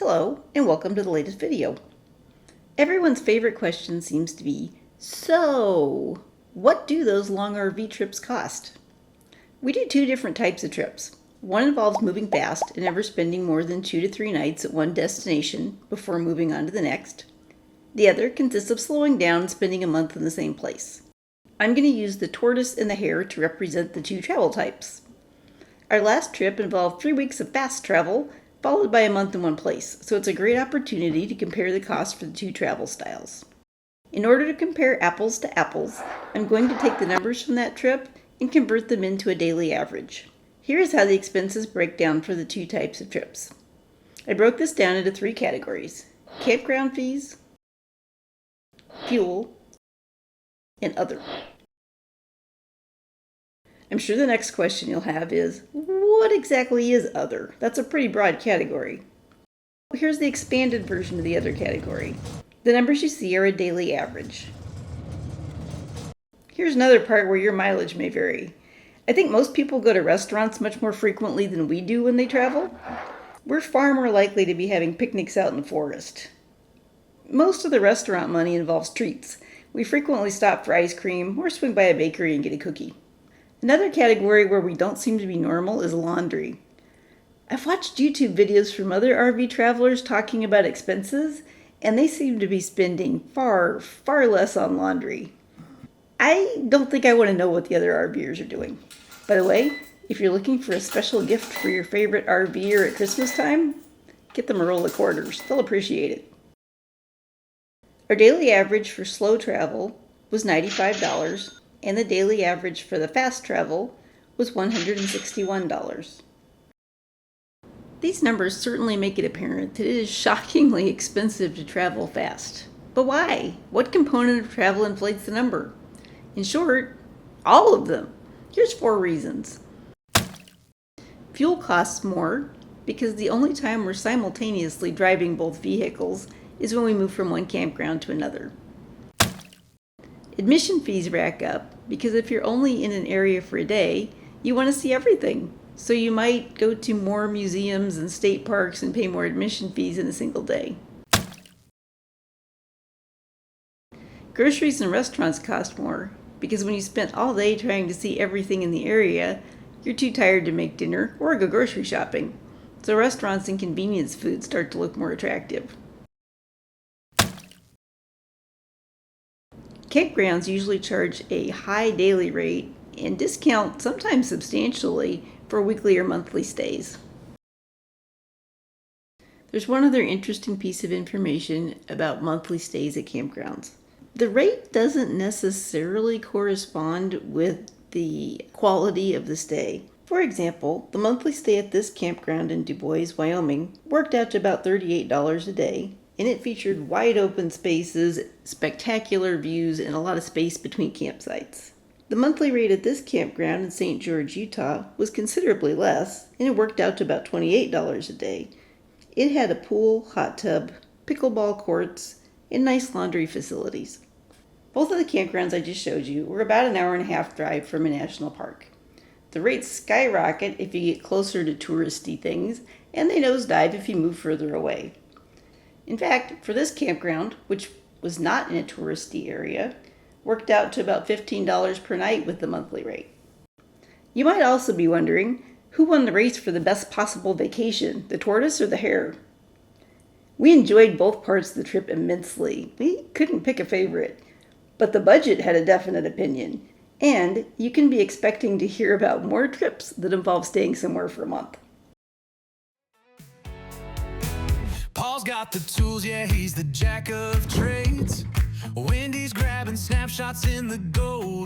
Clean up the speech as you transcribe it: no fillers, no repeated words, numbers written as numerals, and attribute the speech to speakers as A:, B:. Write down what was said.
A: Hello, and welcome to the latest video. Everyone's favorite question seems to be, so what do those long RV trips cost? We do two different types of trips. One involves moving fast and never spending more than 2 to 3 nights at one destination before moving on to the next. The other consists of slowing down and spending a month in the same place. I'm going to use the Tortoise and the Hare to represent the two travel types. Our last trip involved 3 weeks of fast travel, followed by a month in one place, so it's a great opportunity to compare the cost for the two travel styles. In order to compare apples to apples, I'm going to take the numbers from that trip and convert them into a daily average. Here's how the expenses break down for the two types of trips. I broke this down into 3 categories: campground fees, fuel, and other. I'm sure the next question you'll have is, what exactly is other? That's a pretty broad category. Here's the expanded version of the other category. The numbers you see are a daily average. Here's another part where your mileage may vary. I think most people go to restaurants much more frequently than we do when they travel. We're far more likely to be having picnics out in the forest. Most of the restaurant money involves treats. We frequently stop for ice cream or swing by a bakery and get a cookie. Another category where we don't seem to be normal is laundry. I've watched YouTube videos from other RV travelers talking about expenses, and they seem to be spending far, far less on laundry. I don't think I want to know what the other RVers are doing. By the way, if you're looking for a special gift for your favorite RVer at Christmas time, get them a roll of quarters. They'll appreciate it. Our daily average for slow travel was $95. And the daily average for the fast travel was $161. These numbers certainly make it apparent that it is shockingly expensive to travel fast. But why? What component of travel inflates the number? In short, all of them. Here's 4 reasons. Fuel costs more because the only time we're simultaneously driving both vehicles is when we move from one campground to another. Admission fees rack up because if you're only in an area for a day, you want to see everything. So you might go to more museums and state parks and pay more admission fees in a single day. Groceries and restaurants cost more because when you spent all day trying to see everything in the area, you're too tired to make dinner or go grocery shopping. So restaurants and convenience foods start to look more attractive. Campgrounds usually charge a high daily rate and discount, sometimes substantially, for weekly or monthly stays. There's one other interesting piece of information about monthly stays at campgrounds. The rate doesn't necessarily correspond with the quality of the stay. For example, the monthly stay at this campground in Du Bois, Wyoming, worked out to about $38 a day. And it featured wide open spaces, spectacular views, and a lot of space between campsites. The monthly rate at this campground in St. George, Utah was considerably less, and it worked out to about $28 a day. It had a pool, hot tub, pickleball courts, and nice laundry facilities. Both of the campgrounds I just showed you were about an hour and a half drive from a national park. The rates skyrocket if you get closer to touristy things, and they nosedive if you move further away. In fact, for this campground, which was not in a touristy area, worked out to about $15 per night with the monthly rate. You might also be wondering, who won the race for the best possible vacation, the Tortoise or the Hare? We enjoyed both parts of the trip immensely. We couldn't pick a favorite, but the budget had a definite opinion, and you can be expecting to hear about more trips that involve staying somewhere for a month.
B: Paul's got the tools, yeah, he's the jack of trades. Wendy's grabbing snapshots in the gold.